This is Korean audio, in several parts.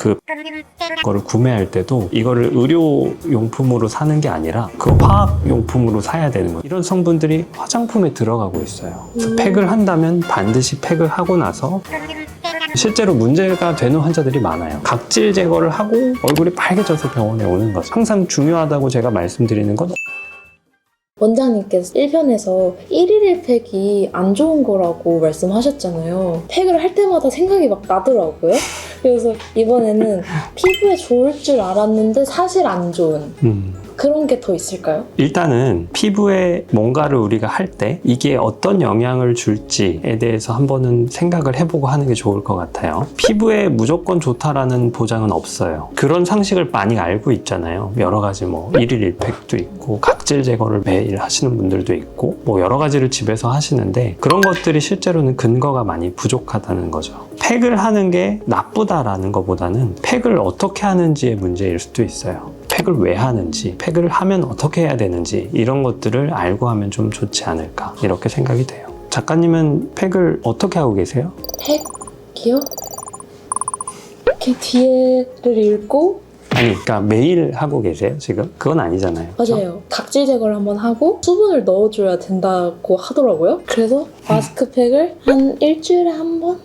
그 거를 구매할 때도 이거를 의료용품으로 사는 게 아니라 그 화학용품으로 사야 되는 거예요. 이런 성분들이 화장품에 들어가고 있어요. 그래서 팩을 한다면 반드시 팩을 하고 나서 실제로 문제가 되는 환자들이 많아요. 각질 제거를 하고 얼굴이 빨개져서 병원에 오는 거죠. 항상 중요하다고 제가 말씀드리는 건 원장님께서 1편에서 1일 1팩이 안 좋은 거라고 말씀하셨잖아요. 팩을 할 때마다 생각이 막 나더라고요. 그래서 이번에는 피부에 좋을 줄 알았는데 사실 안 좋은 그런 게 더 있을까요? 일단은 피부에 뭔가를 우리가 할 때 이게 어떤 영향을 줄지에 대해서 한번은 생각을 해보고 하는 게 좋을 것 같아요. 피부에 무조건 좋다라는 보장은 없어요. 그런 상식을 많이 알고 있잖아요. 여러 가지 뭐 1일 1팩도 있고 각질 제거를 매일 하시는 분들도 있고 뭐 여러 가지를 집에서 하시는데 그런 것들이 실제로는 근거가 많이 부족하다는 거죠. 팩을 하는 게 나쁘다라는 것보다는 팩을 어떻게 하는지의 문제일 수도 있어요. 팩을 왜 하는지, 팩을 하면 어떻게 해야 되는지 이런 것들을 알고 하면 좀 좋지 않을까 이렇게 생각이 돼요. 작가님은 팩을 어떻게 하고 계세요? 팩이요? 이렇게 뒤에를 읽고 아니, 그러니까 매일 하고 계세요 지금? 그건 아니잖아요. 그렇죠? 맞아요. 각질 제거를 한번 하고 수분을 넣어줘야 된다고 하더라고요. 그래서 마스크팩을 한 일주일에 한 번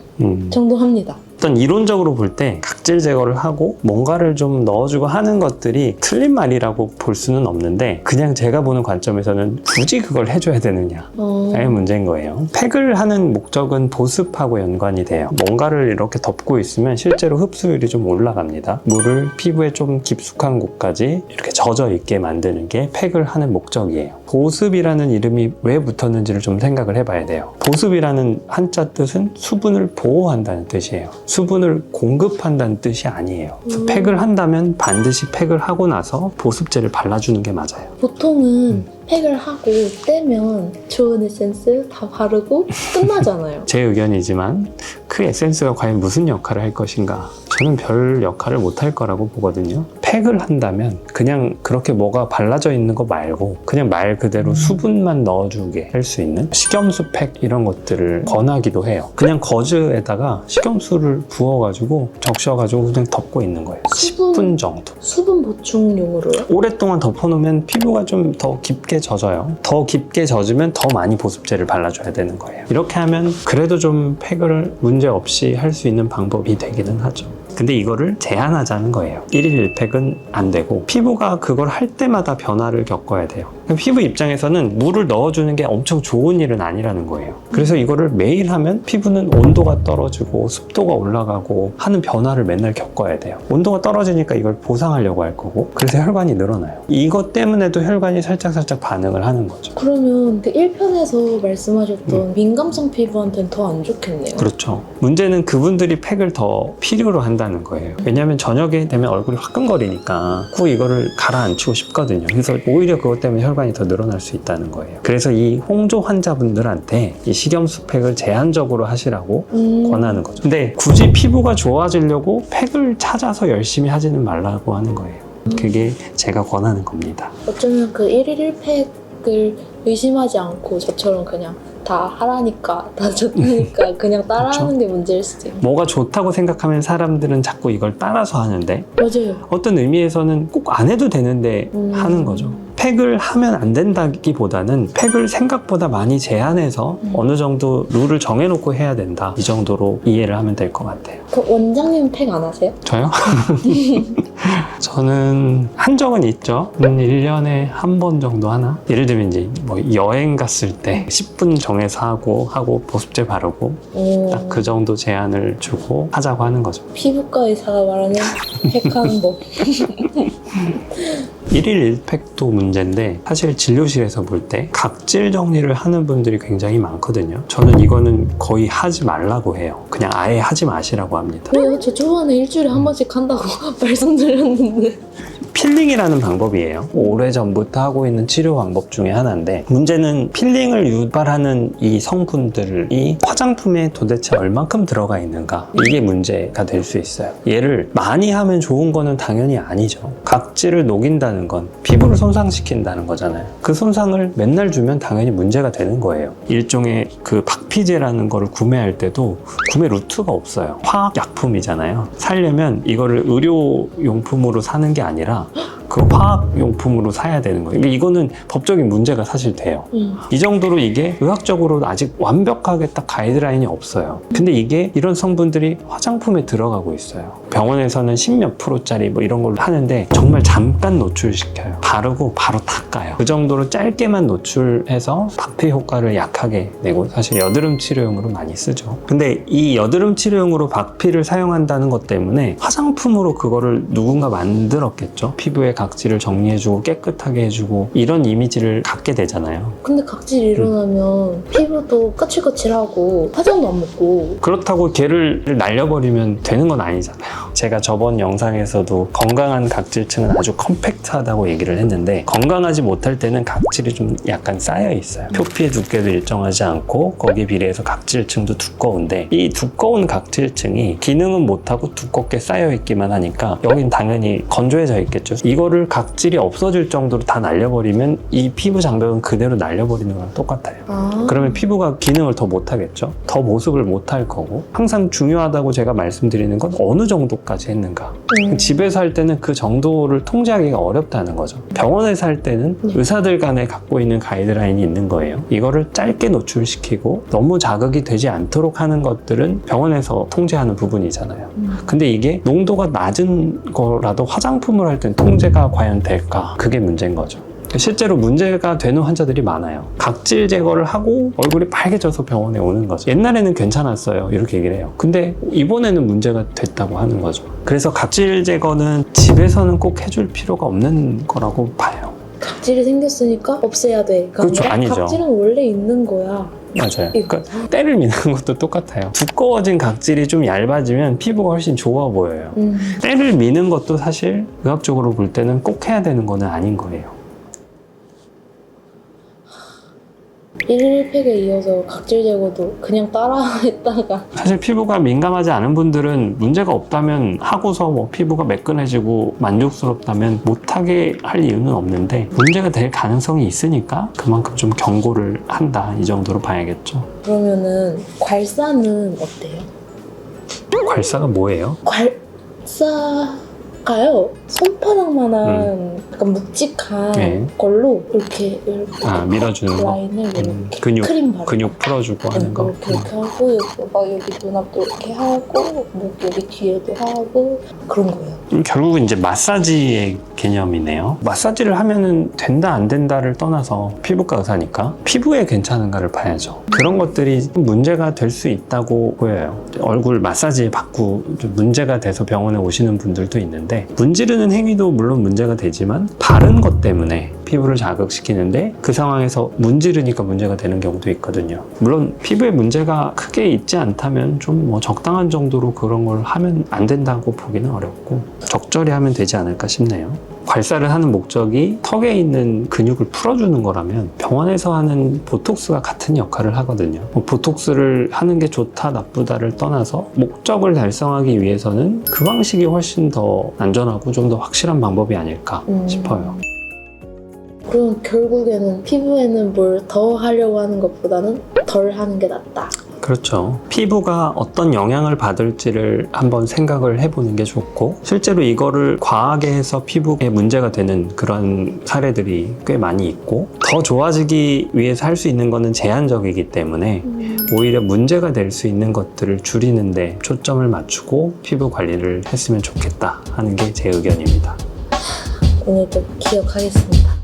정도 합니다. 어떤 이론적으로 볼 때 각질 제거를 하고 뭔가를 좀 넣어주고 하는 것들이 틀린 말이라고 볼 수는 없는데 그냥 제가 보는 관점에서는 굳이 그걸 해줘야 되느냐의 문제인 거예요. 팩을 하는 목적은 보습하고 연관이 돼요. 뭔가를 이렇게 덮고 있으면 실제로 흡수율이 좀 올라갑니다. 물을 피부에 좀 깊숙한 곳까지 이렇게 젖어 있게 만드는 게 팩을 하는 목적이에요. 보습이라는 이름이 왜 붙었는지를 좀 생각을 해봐야 돼요. 보습이라는 한자 뜻은 수분을 보호한다는 뜻이에요. 수분을 공급한다는 뜻이 아니에요. 팩을 한다면 반드시 팩을 하고 나서 보습제를 발라주는 게 맞아요. 보통은 팩을 하고 떼면 좋은 에센스 다 바르고 끝나잖아요. 제 의견이지만 그 에센스가 과연 무슨 역할을 할 것인가? 저는 별 역할을 못 할 거라고 보거든요. 팩을 한다면 그냥 그렇게 뭐가 발라져 있는 거 말고 그냥 말 그대로 수분만 넣어주게 할 수 있는 식염수 팩 이런 것들을 권하기도 해요. 그냥 거즈에다가 식염수를 부어가지고 적셔가지고 그냥 덮고 있는 거예요. 10분 정도. 수분 보충용으로요? 오랫동안 덮어놓으면 피부가 좀 더 깊게 젖어요. 더 깊게 젖으면 더 많이 보습제를 발라줘야 되는 거예요. 이렇게 하면 그래도 좀 팩을 문제 없이 할 수 있는 방법이 되기는 하죠. 근데 이거를 제한하자는 거예요. 1일 1팩은 안 되고 피부가 그걸 할 때마다 변화를 겪어야 돼요. 피부 입장에서는 물을 넣어주는 게 엄청 좋은 일은 아니라는 거예요. 그래서 이거를 매일 하면 피부는 온도가 떨어지고 습도가 올라가고 하는 변화를 맨날 겪어야 돼요. 온도가 떨어지니까 이걸 보상하려고 할 거고 그래서 혈관이 늘어나요. 이것 때문에도 혈관이 살짝 반응을 하는 거죠. 그러면 그 1편에서 말씀하셨던 민감성 피부한테는 더 안 좋겠네요. 그렇죠. 문제는 그분들이 팩을 더 필요로 한다는 거예요. 왜냐하면 저녁에 되면 얼굴이 화끈거리니까 꼭 이거를 가라앉히고 싶거든요. 그래서 오히려 그것 때문에 혈관이 더 늘어날 수 있다는 거예요. 그래서 이 홍조 환자분들한테 이 식염수 팩을 제한적으로 하시라고 권하는 거죠. 근데 굳이 피부가 좋아지려고 팩을 찾아서 열심히 하지는 말라고 하는 거예요. 그게 제가 권하는 겁니다. 어쩌면 그 1일 1팩을 의심하지 않고 저처럼 그냥 다 하라니까 다 좋다니까 그냥 따라하는 그렇죠? 게 문제일 수도 있고. 뭐가 좋다고 생각하면 사람들은 자꾸 이걸 따라서 하는데 맞아요. 어떤 의미에서는 꼭 안 해도 되는데 하는 거죠. 팩을 하면 안 된다기보다는 팩을 생각보다 많이 제한해서 어느 정도 룰을 정해놓고 해야 된다. 이 정도로 이해를 하면 될 것 같아요. 그 원장님 팩 안 하세요? 저요? 저는 한 적은 있죠. 1년에 한 번 정도 하나? 예를 들면 이제 뭐 여행 갔을 때 10분 정해서 하고 보습제 바르고 딱 그 정도 제한을 주고 하자고 하는 거죠. 피부과 의사가 말하는 팩하는 법. 1일 1팩도 문제인데 사실 진료실에서 볼 때 각질 정리를 하는 분들이 굉장히 많거든요. 저는 이거는 거의 하지 말라고 해요. 그냥 아예 하지 마시라고 합니다. 왜요? 저 초반에 일주일에 한 번씩 한다고 말씀드렸는데. 필링이라는 방법이에요. 오래전부터 하고 있는 치료 방법 중에 하나인데, 문제는 필링을 유발하는 이 성분들이 화장품에 도대체 얼만큼 들어가 있는가, 이게 문제가 될 수 있어요. 얘를 많이 하면 좋은 거는 당연히 아니죠. 각질을 녹인다는 건 피부를 손상시킨다는 거잖아요. 그 손상을 맨날 주면 당연히 문제가 되는 거예요. 일종의 그 박피제라는 거를 구매할 때도 구매 루트가 없어요. 화학약품이잖아요. 사려면 이거를 의료용품으로 사는 게 아니라 그 화학용품으로 사야 되는 거예요. 그러니까 이거는 법적인 문제가 사실 돼요. 이 정도로 이게 의학적으로 아직 완벽하게 딱 가이드라인이 없어요. 근데 이게 이런 성분들이 화장품에 들어가고 있어요. 병원에서는 10몇 프로짜리 뭐 이런 걸로 하는데 정말 잠깐 노출시켜요. 바르고 바로 닦아요. 그 정도로 짧게만 노출해서 박피 효과를 약하게 내고, 사실 여드름 치료용으로 많이 쓰죠. 근데 이 여드름 치료용으로 박피를 사용한다는 것 때문에 화장품으로 그거를 누군가 만들었겠죠. 피부에 각질을 정리해주고 깨끗하게 해주고 이런 이미지를 갖게 되잖아요. 근데 각질이 일어나면 피부도 까칠까칠하고 화장도 안 먹고. 그렇다고 걔를 날려버리면 되는 건 아니잖아요. 제가 저번 영상에서도 건강한 각질층은 아주 컴팩트하다고 얘기를 했는데, 건강하지 못할 때는 각질이 좀 약간 쌓여 있어요. 표피의 두께도 일정하지 않고 거기에 비례해서 각질층도 두꺼운데, 이 두꺼운 각질층이 기능은 못하고 두껍게 쌓여 있기만 하니까 여긴 당연히 건조해져 있겠죠. 이거를 각질이 없어질 정도로 다 날려버리면 이 피부 장벽은 그대로 날려버리는 거랑 똑같아요. 그러면 피부가 기능을 더 못하겠죠. 더 모습을 못할 거고, 항상 중요하다고 제가 말씀드리는 건 어느 정도까지 했는가. 집에서 할 때는 그 정도를 통제하기가 어렵다는 거죠. 병원에서 할 때는 의사들 간에 갖고 있는 가이드라인이 있는 거예요. 이거를 짧게 노출시키고 너무 자극이 되지 않도록 하는 것들은 병원에서 통제하는 부분이잖아요. 근데 이게 농도가 낮은 거라도 화장품을 할 때는 통제가 과연 될까? 그게 문제인 거죠. 실제로 문제가 되는 환자들이 많아요. 각질 제거를 하고 얼굴이 빨개져서 병원에 오는 거죠. 옛날에는 괜찮았어요, 이렇게 얘기를 해요. 근데 이번에는 문제가 됐다고 하는 거죠. 그래서 각질 제거는 집에서는 꼭 해줄 필요가 없는 거라고 봐요. 각질이 생겼으니까 없애야 돼. 그렇죠, 아니죠. 각질은 원래 있는 거야. 맞아요. 그러니까 때를 미는 것도 똑같아요. 두꺼워진 각질이 좀 얇아지면 피부가 훨씬 좋아 보여요. 때를 미는 것도 사실 의학적으로 볼 때는 꼭 해야 되는 거는 아닌 거예요. 1일 팩에 이어서 각질 제거도 그냥 따라 했다가, 사실 피부가 민감하지 않은 분들은 문제가 없다면 하고서 뭐 피부가 매끈해지고 만족스럽다면 못하게 할 이유는 없는데, 문제가 될 가능성이 있으니까 그만큼 좀 경고를 한다, 이 정도로 봐야겠죠. 그러면은 괄사는 어때요? 괄사가 뭐예요? 괄사가요, 손바닥만한 약간 묵직한 네. 걸로 이렇게 밀어주는 거. 라인을 이렇게 근육, 크림 바르고 근육 풀어주고 하는 거. 이렇게 하고, 여기 막 여기 눈앞도 이렇게 하고, 목 여기 뒤에도 하고, 그런 거예요. 결국은 이제 마사지의 개념이네요. 마사지를 하면은 된다 안 된다를 떠나서 피부과 의사니까 피부에 괜찮은가를 봐야죠. 그런 것들이 문제가 될 수 있다고 보여요. 얼굴 마사지 받고 좀 문제가 돼서 병원에 오시는 분들도 있는데, 문지르는 행위도 물론 문제가 되지만 바른 것 때문에 피부를 자극시키는데 그 상황에서 문지르니까 문제가 되는 경우도 있거든요. 물론 피부에 문제가 크게 있지 않다면 좀 뭐 적당한 정도로 그런 걸 하면 안 된다고 보기는 어렵고, 적절히 하면 되지 않을까 싶네요. 괄사를 하는 목적이 턱에 있는 근육을 풀어주는 거라면 병원에서 하는 보톡스가 같은 역할을 하거든요. 보톡스를 하는 게 좋다 나쁘다를 떠나서 목적을 달성하기 위해서는 그 방식이 훨씬 더 안전하고 좀 더 확실한 방법이 아닐까 싶어요. 그럼 결국에는 피부에는 뭘 더 하려고 하는 것보다는 덜 하는 게 낫다. 그렇죠. 피부가 어떤 영향을 받을지를 한번 생각을 해보는 게 좋고, 실제로 이거를 과하게 해서 피부에 문제가 되는 그런 사례들이 꽤 많이 있고, 더 좋아지기 위해서 할 수 있는 거는 제한적이기 때문에 오히려 문제가 될 수 있는 것들을 줄이는 데 초점을 맞추고 피부 관리를 했으면 좋겠다 하는 게 제 의견입니다. 오늘도 기억하겠습니다.